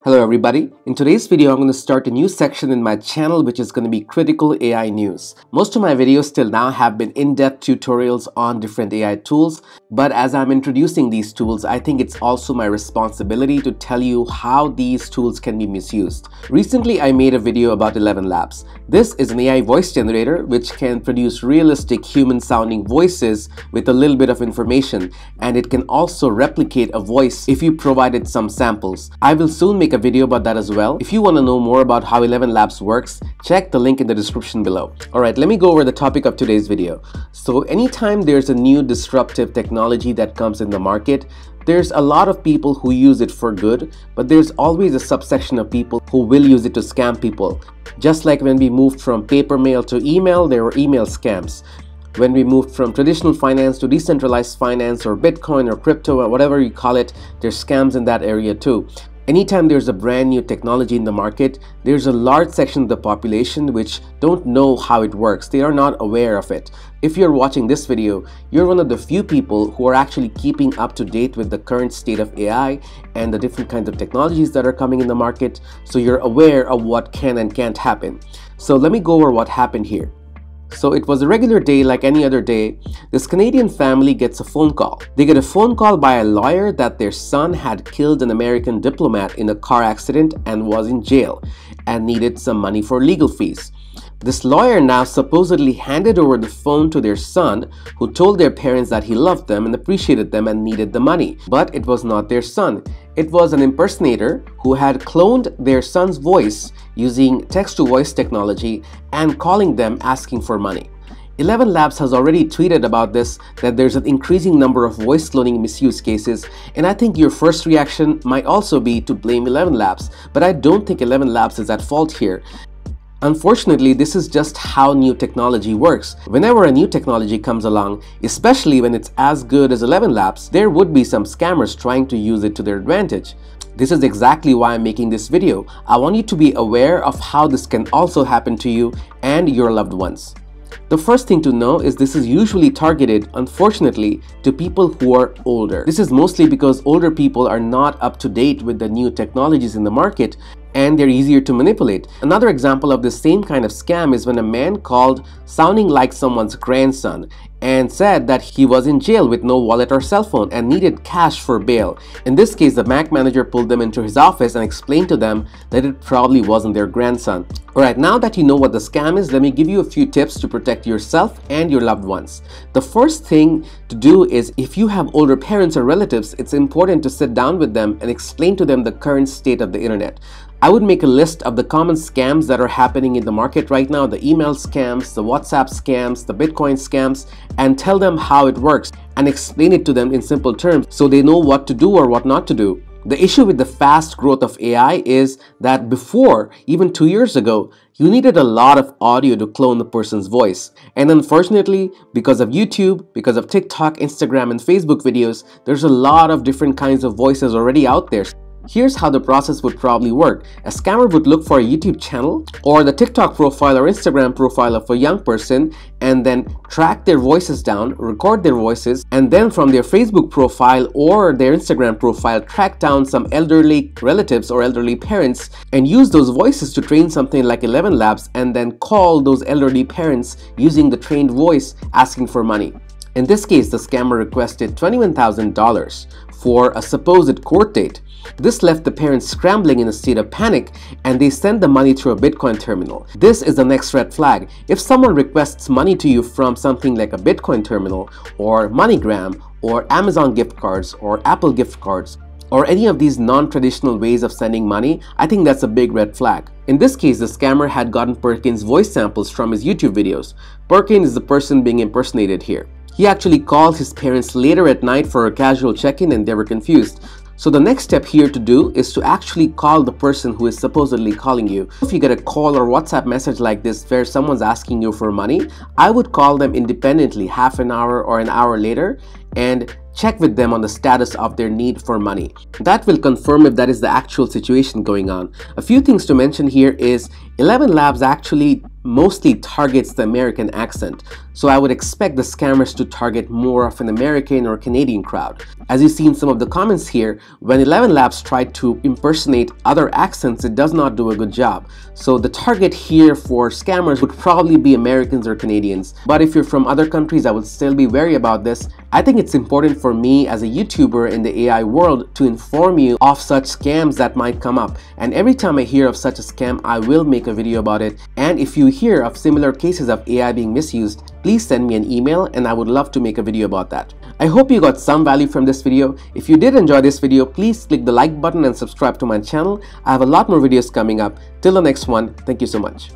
Hello everybody. In today's video, I'm going to start a new section in my channel which is going to be critical AI news. Most of my videos till now have been in-depth tutorials on different AI tools, but as I'm introducing these tools, I think it's also my responsibility to tell you how these tools can be misused. Recently, I made a video about 11 Labs. This is an AI voice generator which can produce realistic human-sounding voices with a little bit of information, and it can also replicate a voice if you provided some samples. I will soon make a video about that as well. If you want to know more about how 11 Labs works, check the link in the description below. Alright, let me go over the topic of today's video. So anytime there's a new disruptive technology that comes in the market, there's a lot of people who use it for good, but there's always a subsection of people who will use it to scam people. Just like when we moved from paper mail to email, there were email scams. When we moved from traditional finance to decentralized finance or Bitcoin or crypto or whatever you call it, there's scams in that area too. Anytime there's a brand new technology in the market, there's a large section of the population which don't know how it works. They are not aware of it. If you're watching this video, you're one of the few people who are actually keeping up to date with the current state of AI and the different kinds of technologies that are coming in the market, so you're aware of what can and can't happen. So let me go over what happened here. So it was a regular day like any other day. This Canadian family gets a phone call. They get a phone call by a lawyer that their son had killed an American diplomat in a car accident and was in jail and needed some money for legal fees. This lawyer now supposedly handed over the phone to their son, who told their parents that he loved them and appreciated them and needed the money. But it was not their son. It was an impersonator who had cloned their son's voice using text-to-voice technology and calling them asking for money. 11 Labs has already tweeted about this, that there's an increasing number of voice cloning misuse cases, and I think your first reaction might also be to blame 11 Labs, but I don't think 11 Labs is at fault here. Unfortunately, this is just how new technology works. Whenever a new technology comes along, especially when it's as good as 11 Labs, there would be some scammers trying to use it to their advantage. This is exactly why I'm making this video. I want you to be aware of how this can also happen to you and your loved ones. The first thing to know is this is usually targeted, unfortunately, to people who are older. This is mostly because older people are not up to date with the new technologies in the market, and they're easier to manipulate. Another example of the same kind of scam is when a man called sounding like someone's grandson and said that he was in jail with no wallet or cell phone and needed cash for bail. In this case, the bank manager pulled them into his office and explained to them that it probably wasn't their grandson. Alright, now that you know what the scam is, let me give you a few tips to protect yourself and your loved ones. The first thing to do is, if you have older parents or relatives, it's important to sit down with them and explain to them the current state of the internet. I would make a list of the common scams that are happening in the market right now, the email scams, the WhatsApp scams, the Bitcoin scams, and tell them how it works and explain it to them in simple terms so they know what to do or what not to do. The issue with the fast growth of AI is that before, even 2 years ago, you needed a lot of audio to clone the person's voice. And unfortunately, because of YouTube, because of TikTok, Instagram, and Facebook videos, there's a lot of different kinds of voices already out there. Here's how the process would probably work. A scammer would look for a YouTube channel or the TikTok profile or Instagram profile of a young person and then track their voices down, record their voices, and then from their Facebook profile or their Instagram profile, track down some elderly relatives or elderly parents and use those voices to train something like 11 Labs and then call those elderly parents using the trained voice asking for money. In this case, the scammer requested $21,000 for a supposed court date. This left the parents scrambling in a state of panic, and they sent the money through a Bitcoin terminal. This is the next red flag. If someone requests money to you from something like a Bitcoin terminal or MoneyGram or Amazon gift cards or Apple gift cards or any of these non-traditional ways of sending money, I think that's a big red flag. In this case, the scammer had gotten Perkin's voice samples from his YouTube videos. Perkin is the person being impersonated here. He actually called his parents later at night for a casual check-in and they were confused. So the next step here to do is to actually call the person who is supposedly calling you. If you get a call or WhatsApp message like this where someone's asking you for money, I would call them independently half an hour or an hour later and check with them on the status of their need for money. That will confirm if that is the actual situation going on. A few things to mention here is 11 Labs actually mostly targets the American accent, so I would expect the scammers to target more of an American or Canadian crowd. As you see in some of the comments here, when 11 Labs tried to impersonate other accents, it does not do a good job. So the target here for scammers would probably be Americans or Canadians. But if you're from other countries, I would still be wary about this. I think it's important for me as a YouTuber in the AI world to inform you of such scams that might come up. And every time I hear of such a scam, I will make a video about it. And if you hear of similar cases of AI being misused, please send me an email and I would love to make a video about that. I hope you got some value from this video. If you did enjoy this video, please click the like button and subscribe to my channel. I have a lot more videos coming up. Till the next one, thank you so much.